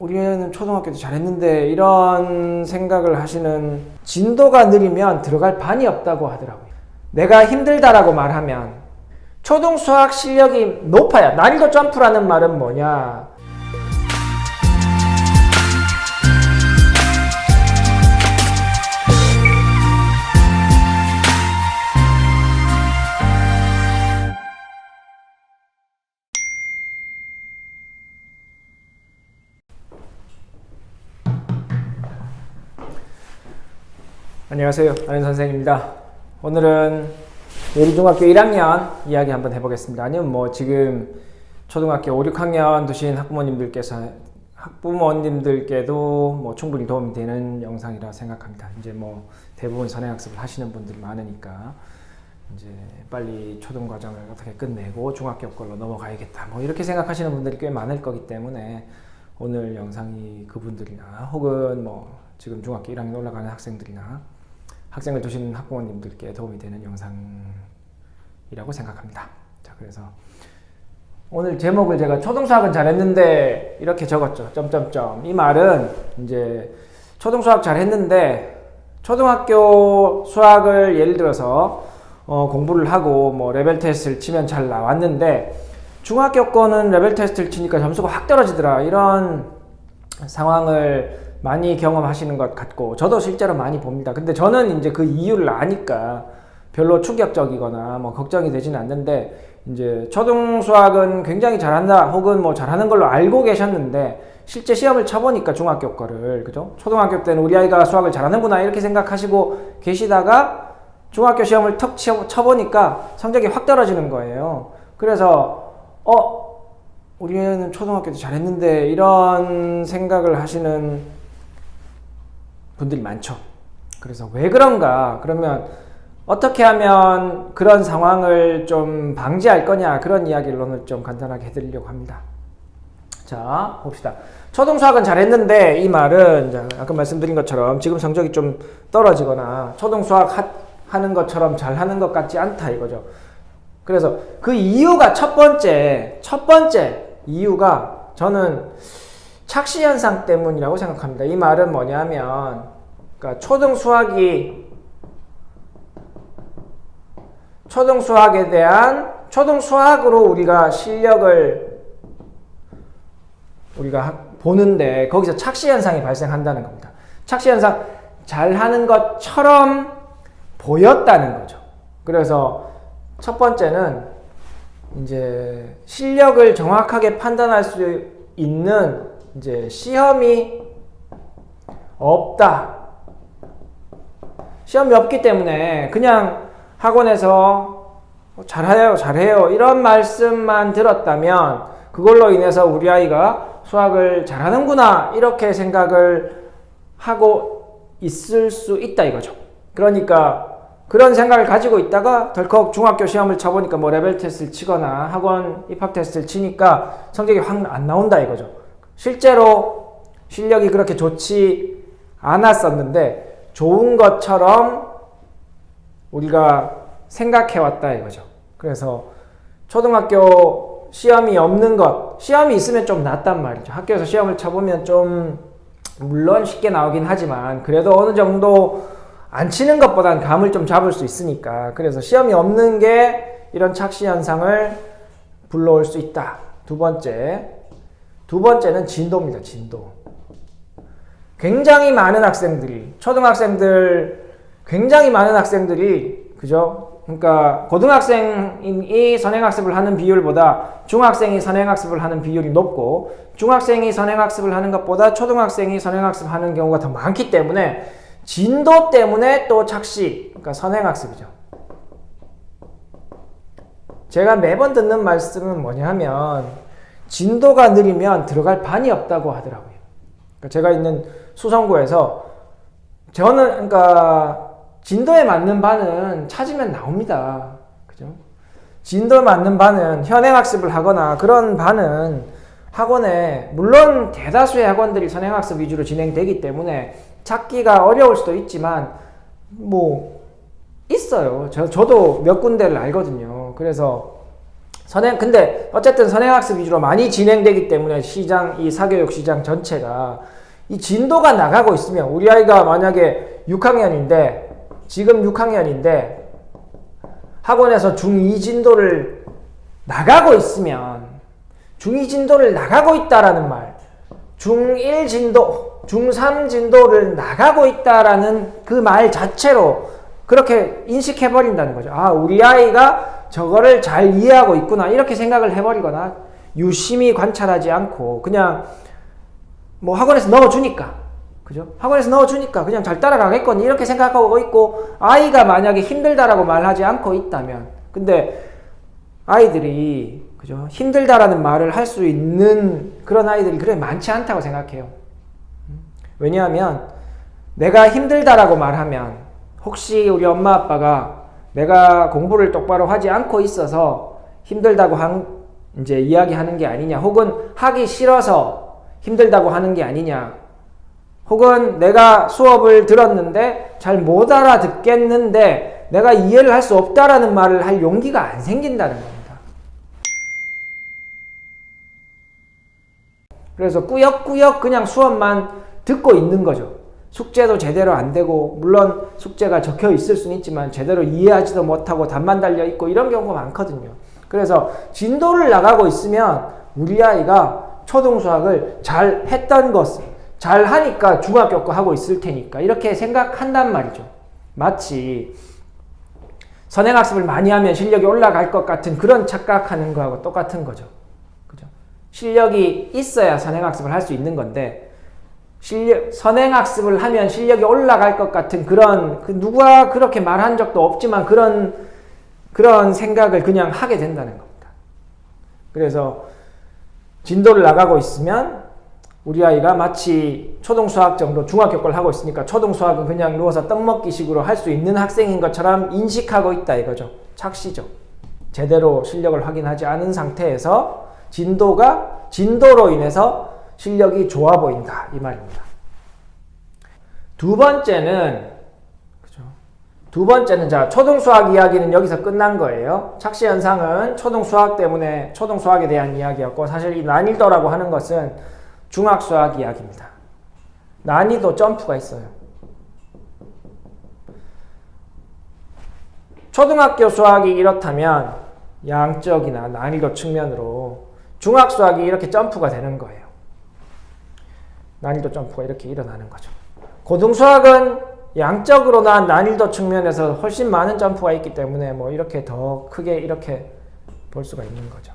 우리 애는 초등학교 때 잘했는데 이런 생각을 하시는, 진도가 느리면 들어갈 반이 없다고 하더라고요. 내가 힘들다라고 말하면 초등 수학 실력이 높아야, 난이도 점프라는 말은 뭐냐, 안녕하세요, 안현 선생입니다. 오늘은 예리중학교 1학년 이야기 한번 해보겠습니다. 아니면 뭐 지금 초등학교 5, 6학년 두신 학부모님들께도 뭐 충분히 도움이 되는 영상이라 생각합니다. 이제 뭐 대부분 선행학습을 하시는 분들이 많으니까 이제 빨리 초등 과정을 어떻게 끝내고 중학교 걸로 넘어가야겠다, 뭐 이렇게 생각하시는 분들이 꽤 많을 거기 때문에 오늘 영상이 그분들이나 혹은 뭐 지금 중학교 1학년 올라가는 학생들이나 학생을 두시는 학부모님들께 도움이 되는 영상이라고 생각합니다. 자, 그래서 오늘 제목을 제가 초등수학은 잘했는데 이렇게 적었죠. 점점점. 이 말은 이제 초등수학 잘했는데 초등학교 수학을 예를 들어서 공부를 하고 뭐 레벨 테스트를 치면 잘 나왔는데 중학교 거는 레벨 테스트를 치니까 점수가 확 떨어지더라, 이런 상황을 많이 경험하시는 것 같고 저도 실제로 많이 봅니다. 근데 저는 이제 그 이유를 아니까 별로 충격적이거나 뭐 걱정이 되지는 않는데, 이제 초등 수학은 굉장히 잘한다 혹은 뭐 잘하는 걸로 알고 계셨는데 실제 시험을 쳐보니까 중학교 거를, 그죠? 초등학교 때는 우리 아이가 수학을 잘하는구나 이렇게 생각하시고 계시다가 중학교 시험을 턱 쳐보니까 성적이 확 떨어지는 거예요. 그래서 우리 애는 초등학교 때 잘했는데 이런 생각을 하시는 분들이 많죠. 그래서 왜 그런가? 그러면 어떻게 하면 그런 상황을 좀 방지할 거냐, 그런 이야기를 오늘 좀 간단하게 해드리려고 합니다. 자, 봅시다. 초등수학은 잘했는데 이 말은 아까 말씀드린 것처럼 지금 성적이 좀 떨어지거나 초등수학 하는 것처럼 잘하는 것 같지 않다 이거죠. 그래서 그 이유가 첫 번째 이유가 저는 착시현상 때문이라고 생각합니다. 이 말은 뭐냐면, 그러니까 초등수학에 대한, 초등수학으로 우리가 실력을 보는데 거기서 착시현상이 발생한다는 겁니다. 착시현상, 잘하는 것처럼 보였다는 거죠. 그래서 첫 번째는 이제 실력을 정확하게 판단할 수 있는 이제 시험이 없다. 시험이 없기 때문에 그냥 학원에서 잘해요 이런 말씀만 들었다면 그걸로 인해서 우리 아이가 수학을 잘하는구나 이렇게 생각을 하고 있을 수 있다 이거죠. 그러니까 그런 생각을 가지고 있다가 덜컥 중학교 시험을 쳐보니까 뭐 레벨 테스트를 치거나 학원 입학 테스트를 치니까 성적이 확 안 나온다 이거죠. 실제로 실력이 그렇게 좋지 않았었는데 좋은 것처럼 우리가 생각해왔다 이거죠. 그래서 초등학교 시험이 없는 것, 시험이 있으면 좀 낫단 말이죠. 학교에서 시험을 쳐보면 좀 물론 쉽게 나오긴 하지만 그래도 어느 정도 안 치는 것보단 감을 좀 잡을 수 있으니까, 그래서 시험이 없는 게 이런 착시 현상을 불러올 수 있다. 두 번째는 진도입니다. 진도. 굉장히 많은 학생들이, 초등학생들 굉장히 많은 학생들이, 그죠? 그러니까 고등학생이 선행학습을 하는 비율보다 중학생이 선행학습을 하는 비율이 높고 중학생이 선행학습을 하는 것보다 초등학생이 선행학습을 하는 경우가 더 많기 때문에 진도 때문에 또 착시, 그러니까 선행학습이죠. 제가 매번 듣는 말씀은 뭐냐면 진도가 느리면 들어갈 반이 없다고 하더라고요. 그러니까 제가 있는 수성구에서 저는 그러니까 진도에 맞는 반은 찾으면 나옵니다. 그죠? 진도에 맞는 반은 현행학습을 하거나 그런 반은 학원에, 물론 대다수의 학원들이 선행학습 위주로 진행되기 때문에 찾기가 어려울 수도 있지만 뭐 있어요. 저도 몇 군데를 알거든요. 그래서 근데 어쨌든 선행학습 위주로 많이 진행되기 때문에 이 사교육 시장 전체가 이 진도가 나가고 있으면 우리 아이가 만약에 6학년인데 지금 6학년인데 학원에서 중2 진도를 나가고 있으면 중2 진도를 나가고 있다라는 말, 중1 진도, 중3 진도를 나가고 있다라는 그 말 자체로 그렇게 인식해버린다는 거죠. 아, 우리 아이가 저거를 잘 이해하고 있구나 이렇게 생각을 해버리거나 유심히 관찰하지 않고 그냥 뭐 학원에서 넣어주니까 그죠? 학원에서 넣어주니까 그냥 잘 따라가겠거니 이렇게 생각하고 있고 아이가 만약에 힘들다라고 말하지 않고 있다면 근데 아이들이 그죠? 힘들다라는 말을 할 수 있는 그런 아이들이 그렇게 많지 않다고 생각해요. 왜냐하면 내가 힘들다라고 말하면 혹시 우리 엄마 아빠가 내가 공부를 똑바로 하지 않고 있어서 힘들다고 이제 이야기하는 게 아니냐 혹은 하기 싫어서 힘들다고 하는 게 아니냐 혹은 내가 수업을 들었는데 잘 못 알아듣겠는데 내가 이해를 할 수 없다라는 말을 할 용기가 안 생긴다는 겁니다. 그래서 꾸역꾸역 그냥 수업만 듣고 있는 거죠. 숙제도 제대로 안 되고 물론 숙제가 적혀 있을 수는 있지만 제대로 이해하지도 못하고 답만 달려 있고 이런 경우가 많거든요. 그래서 진도를 나가고 있으면 우리 아이가 초등수학을 잘 했던 것을 잘 하니까 중학교 거 하고 있을 테니까 이렇게 생각한단 말이죠. 마치 선행학습을 많이 하면 실력이 올라갈 것 같은 그런 착각하는 거하고 똑같은 거죠. 그죠? 실력이 있어야 선행학습을 할 수 있는 건데 선행학습을 하면 실력이 올라갈 것 같은 누가 그렇게 말한 적도 없지만 그런 생각을 그냥 하게 된다는 겁니다. 그래서 진도를 나가고 있으면 우리 아이가 마치 초등수학 정도 중학교 걸 하고 있으니까 초등수학은 그냥 누워서 떡먹기 식으로 할 수 있는 학생인 것처럼 인식하고 있다 이거죠. 착시죠. 제대로 실력을 확인하지 않은 상태에서 진도로 인해서 실력이 좋아 보인다 이 말입니다. 두 번째는 자 초등수학 이야기는 여기서 끝난 거예요. 착시 현상은 초등수학에 대한 이야기였고 사실 이 난이도라고 하는 것은 중학수학 이야기입니다. 난이도 점프가 있어요. 초등학교 수학이 이렇다면 양적이나 난이도 측면으로 중학수학이 이렇게 점프가 되는 거예요. 난이도 점프가 이렇게 일어나는 거죠. 고등수학은 양적으로나 난이도 측면에서 훨씬 많은 점프가 있기 때문에 뭐 이렇게 더 크게 이렇게 볼 수가 있는 거죠.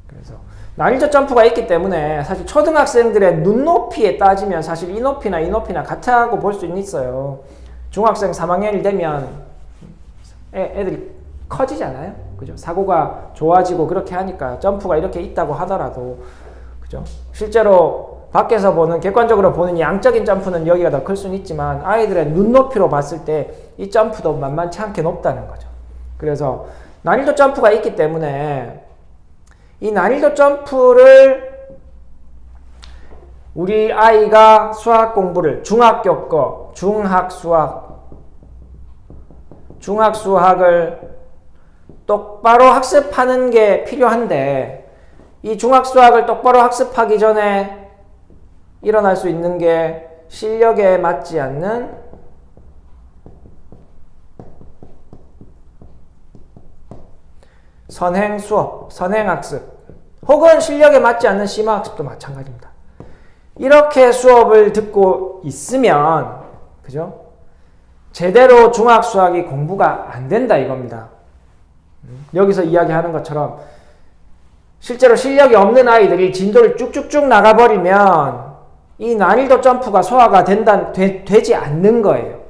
그래서 난이도 점프가 있기 때문에 사실 초등학생들의 눈높이에 따지면 사실 이 높이나 같다고 볼 수 있어요. 중학생 3학년이 되면 애들이 커지잖아요. 그죠? 사고가 좋아지고 그렇게 하니까 점프가 이렇게 있다고 하더라도 그죠? 실제로 밖에서 보는 객관적으로 보는 양적인 점프는 여기가 더 클 수는 있지만 아이들의 눈높이로 봤을 때 이 점프도 만만치 않게 높다는 거죠. 그래서 난이도 점프가 있기 때문에 이 난이도 점프를 우리 아이가 수학 공부를 중학교 거 중학수학을 똑바로 학습하는 게 필요한데 이 중학수학을 똑바로 학습하기 전에 일어날 수 있는 게 실력에 맞지 않는 선행수업, 선행학습 혹은 실력에 맞지 않는 심화학습도 마찬가지입니다. 이렇게 수업을 듣고 있으면 그죠? 제대로 중학수학이 공부가 안 된다 이겁니다. 여기서 이야기하는 것처럼 실제로 실력이 없는 아이들이 진도를 쭉쭉쭉 나가버리면 이 난이도 점프가 소화가 되지 않는 거예요.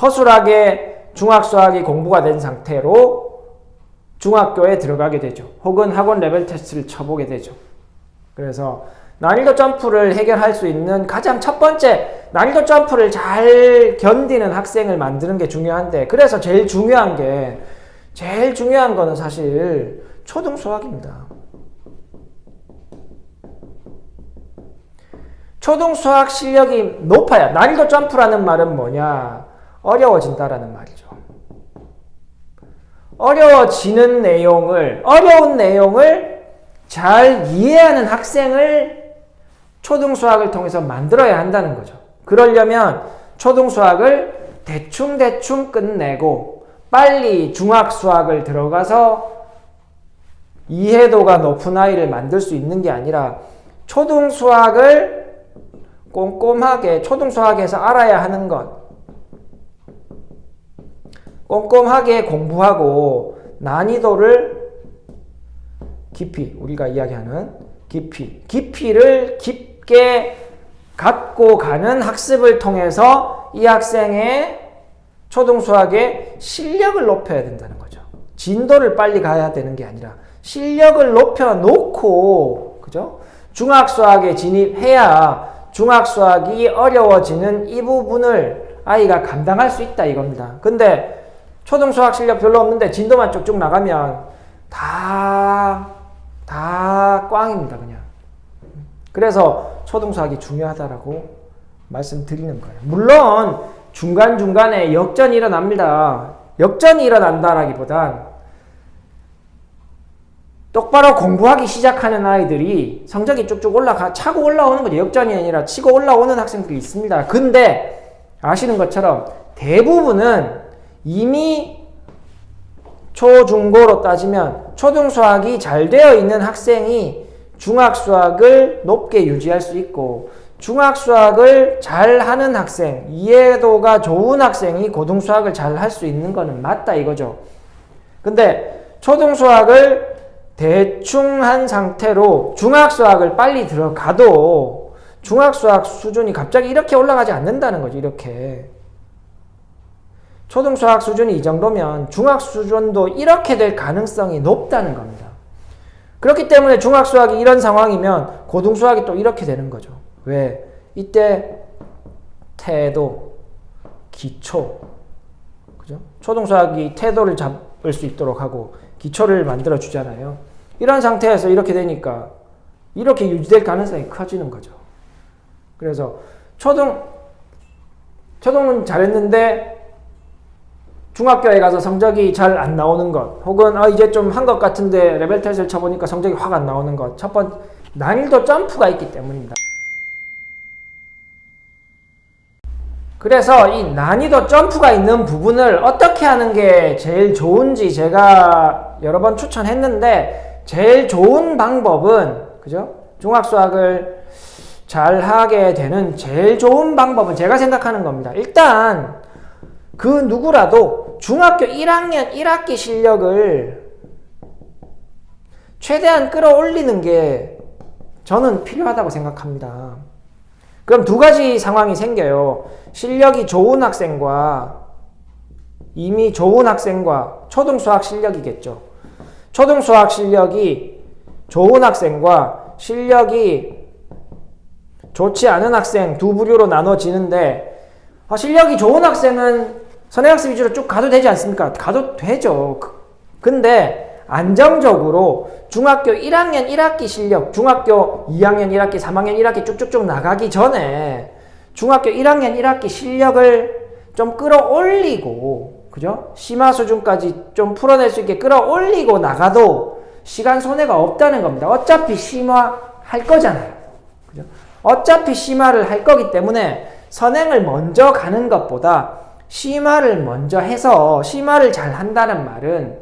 허술하게 중학수학이 공부가 된 상태로 중학교에 들어가게 되죠. 혹은 학원 레벨 테스트를 쳐보게 되죠. 그래서 난이도 점프를 해결할 수 있는 가장 첫 번째 난이도 점프를 잘 견디는 학생을 만드는 게 중요한데 그래서 제일 중요한 거는 사실 초등수학입니다. 초등수학 실력이 높아야 난이도 점프라는 말은 뭐냐? 어려워진다라는 말이죠. 어려운 내용을 잘 이해하는 학생을 초등수학을 통해서 만들어야 한다는 거죠. 그러려면 초등수학을 대충 끝내고 빨리 중학수학을 들어가서 이해도가 높은 아이를 만들 수 있는 게 아니라 초등수학을 꼼꼼하게 초등수학에서 알아야 하는 것 꼼꼼하게 공부하고 난이도를 깊이 우리가 이야기하는 깊이를 깊게 갖고 가는 학습을 통해서 이 학생의 초등수학의 실력을 높여야 된다는 거죠. 진도를 빨리 가야 되는 게 아니라 실력을 높여놓고 그죠? 중학수학에 진입해야 중학수학이 어려워지는 이 부분을 아이가 감당할 수 있다 이겁니다. 근데 초등수학 실력 별로 없는데 진도만 쭉쭉 나가면 다 꽝입니다 그냥. 그래서 초등수학이 중요하다라고 말씀드리는 거예요. 물론 중간중간에 역전이 일어납니다. 역전이 일어난다라기보단 똑바로 공부하기 시작하는 아이들이 성적이 쭉쭉 차고 올라오는 거죠. 역전이 아니라 치고 올라오는 학생들이 있습니다. 근데 아시는 것처럼 대부분은 이미 초중고로 따지면 초등수학이 잘 되어 있는 학생이 중학수학을 높게 유지할 수 있고 중학수학을 잘하는 학생, 이해도가 좋은 학생이 고등수학을 잘 할 수 있는 거는 맞다 이거죠. 근데 초등수학을 대충 한 상태로 중학수학을 빨리 들어가도 중학수학 수준이 갑자기 이렇게 올라가지 않는다는 거죠. 이렇게. 초등수학 수준이 이 정도면 중학 수준도 이렇게 될 가능성이 높다는 겁니다. 그렇기 때문에 중학수학이 이런 상황이면 고등수학이 또 이렇게 되는 거죠. 왜? 이때 태도, 기초, 그죠? 초등수학이 태도를 잡을 수 있도록 하고 기초를 만들어 주잖아요. 이런 상태에서 이렇게 되니까 이렇게 유지될 가능성이 커지는 거죠. 그래서 초등은 잘했는데 중학교에 가서 성적이 잘 안 나오는 것, 혹은 이제 좀 한 것 같은데 레벨 테스트를 쳐보니까 성적이 확 안 나오는 것. 첫 번째, 난이도 점프가 있기 때문입니다. 그래서 이 난이도 점프가 있는 부분을 어떻게 하는 게 제일 좋은지 제가 여러 번 추천했는데 제일 좋은 방법은 그죠? 중학수학을 잘 하게 되는 제일 좋은 방법은 제가 생각하는 겁니다. 일단 그 누구라도 중학교 1학년 1학기 실력을 최대한 끌어올리는 게 저는 필요하다고 생각합니다. 그럼 두 가지 상황이 생겨요. 실력이 좋은 학생과 이미 좋은 학생과 초등수학 실력이겠죠. 초등수학 실력이 좋은 학생과 실력이 좋지 않은 학생 두 부류로 나눠지는데 실력이 좋은 학생은 선행학습 위주로 쭉 가도 되지 않습니까? 가도 되죠. 근데 안정적으로 중학교 1학년 1학기 실력, 중학교 2학년 1학기, 3학년 1학기 쭉쭉쭉 나가기 전에 중학교 1학년 1학기 실력을 좀 끌어올리고, 그죠? 심화 수준까지 좀 풀어낼 수 있게 끌어올리고 나가도 시간 손해가 없다는 겁니다. 어차피 심화할 거잖아요. 그죠? 어차피 심화를 할 거기 때문에 선행을 먼저 가는 것보다 심화를 먼저 해서 심화를 잘 한다는 말은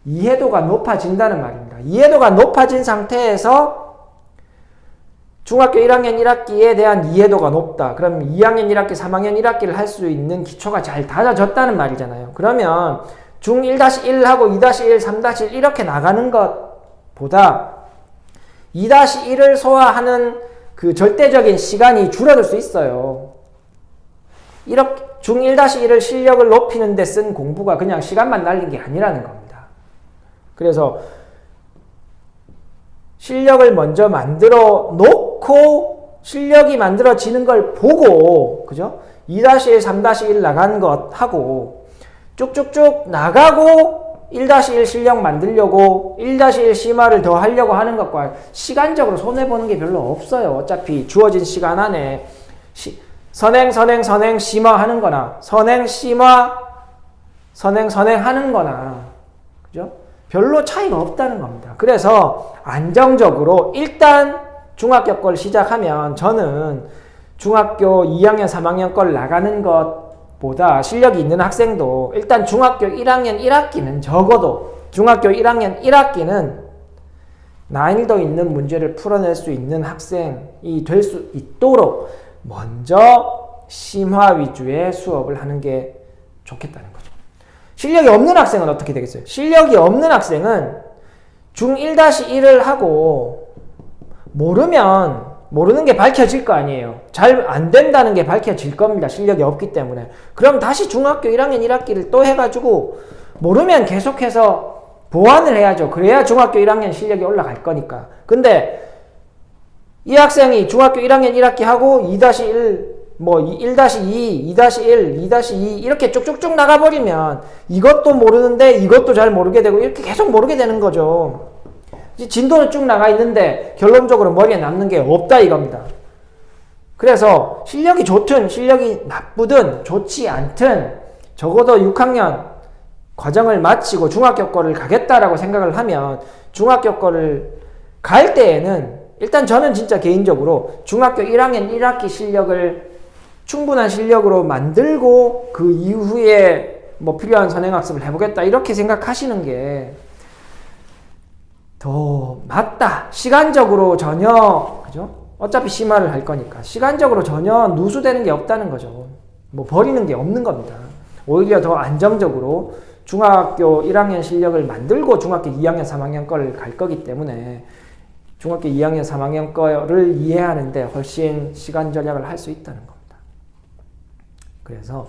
이해도가 높아진다는 말입니다. 이해도가 높아진 상태에서 중학교 1학년 1학기에 대한 이해도가 높다. 그럼 2학년 1학기, 3학년 1학기를 할 수 있는 기초가 잘 다져졌다는 말이잖아요. 그러면 중 1-1하고 2-1, 3-1 이렇게 나가는 것보다 2-1을 소화하는 그 절대적인 시간이 줄어들 수 있어요. 이렇게 중 1-1을 실력을 높이는 데 쓴 공부가 그냥 시간만 날린 게 아니라는 겁니다. 그래서 실력을 먼저 만들어 놓고 실력이 만들어지는 걸 보고, 그죠? 2-1, 3-1 나간 것 하고 쭉쭉쭉 나가고 1-1 실력 만들려고 1-1 심화를 더 하려고 하는 것과 시간적으로 손해보는 게 별로 없어요. 어차피 주어진 시간 안에 선행 심화 하는 거나 선행 심화 선행 하는 거나 그죠? 별로 차이가 없다는 겁니다. 그래서 안정적으로 일단 중학교 걸 시작하면 저는 중학교 2학년, 3학년 걸 나가는 것보다 실력이 있는 학생도 일단 중학교 1학년 1학기는 적어도 중학교 1학년 1학기는 난이도 있는 문제를 풀어낼 수 있는 학생이 될 수 있도록 먼저 심화 위주의 수업을 하는 게 좋겠다는 거죠. 실력이 없는 학생은 어떻게 되겠어요? 실력이 없는 학생은 중1-1을 하고 모르는 게 밝혀질 거 아니에요. 잘 안 된다는 게 밝혀질 겁니다. 실력이 없기 때문에. 그럼 다시 중학교 1학년 1학기를 또 해가지고 모르면 계속해서 보완을 해야죠. 그래야 중학교 1학년 실력이 올라갈 거니까. 근데 이 학생이 중학교 1학년 1학기 하고 2-1, 1-2, 2-1, 2-2 이렇게 쭉쭉쭉 나가버리면 이것도 모르는데 이것도 잘 모르게 되고 이렇게 계속 모르게 되는 거죠. 진도는 쭉 나가 있는데 결론적으로 머리에 남는 게 없다 이겁니다. 그래서 실력이 좋든 실력이 나쁘든 좋지 않든 적어도 6학년 과정을 마치고 중학교 거를 가겠다라고 생각을 하면 중학교 거를 갈 때에는 일단 저는 진짜 개인적으로 중학교 1학년 1학기 실력을 충분한 실력으로 만들고 그 이후에 필요한 선행학습을 해보겠다 이렇게 생각하시는 게 더 맞다. 시간적으로 전혀 그죠? 어차피 심화를 할 거니까 시간적으로 전혀 누수되는 게 없다는 거죠. 버리는 게 없는 겁니다. 오히려 더 안정적으로 중학교 1학년 실력을 만들고 중학교 2학년 3학년 거를 갈 거기 때문에 중학교 2학년 3학년 거를 이해하는데 훨씬 시간 절약을 할 수 있다는 겁니다. 그래서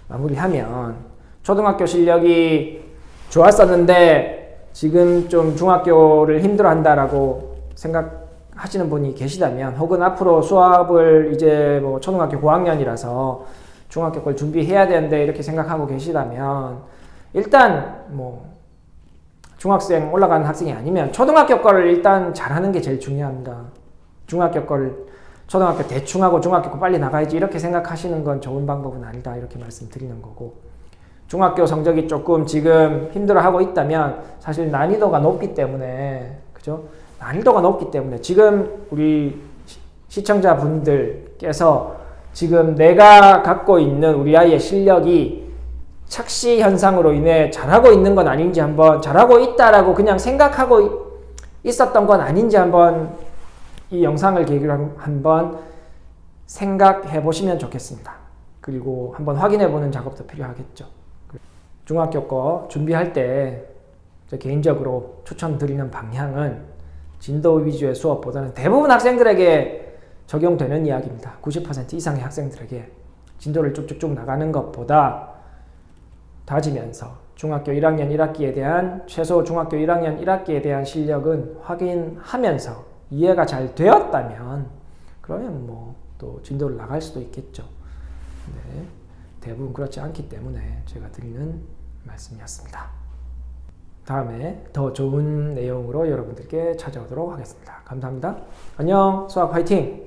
마무리하면 초등학교 실력이 좋았었는데 지금 좀 중학교를 힘들어한다라고 생각하시는 분이 계시다면 혹은 앞으로 수업을 이제 초등학교 고학년이라서 중학교 걸 준비해야 되는데 이렇게 생각하고 계시다면 일단 중학생 올라가는 학생이 아니면 초등학교 거를 일단 잘하는 게 제일 중요합니다. 중학교 거를 초등학교 대충 하고 중학교 거 빨리 나가야지 이렇게 생각하시는 건 좋은 방법은 아니다 이렇게 말씀드리는 거고 중학교 성적이 조금 지금 힘들어하고 있다면 사실 난이도가 높기 때문에 그죠? 난이도가 높기 때문에 지금 우리 시청자분들께서 지금 내가 갖고 있는 우리 아이의 실력이 착시 현상으로 인해 잘하고 있는 건 아닌지 한번 잘하고 있다라고 그냥 생각하고 있었던 건 아닌지 한번 이 영상을 계기로 한번 생각해 보시면 좋겠습니다. 그리고 한번 확인해 보는 작업도 필요하겠죠. 중학교 거 준비할 때 개인적으로 추천드리는 방향은 진도 위주의 수업보다는 대부분 학생들에게 적용되는 이야기입니다. 90% 이상의 학생들에게 진도를 쭉쭉쭉 나가는 것보다 다지면서 중학교 1학년 1학기에 대한 최소 중학교 1학년 1학기에 대한 실력은 확인하면서 이해가 잘 되었다면 그러면 또 진도를 나갈 수도 있겠죠. 네, 대부분 그렇지 않기 때문에 제가 드리는 말씀이었습니다. 다음에 더 좋은 내용으로 여러분들께 찾아오도록 하겠습니다. 감사합니다. 안녕, 수학 화이팅!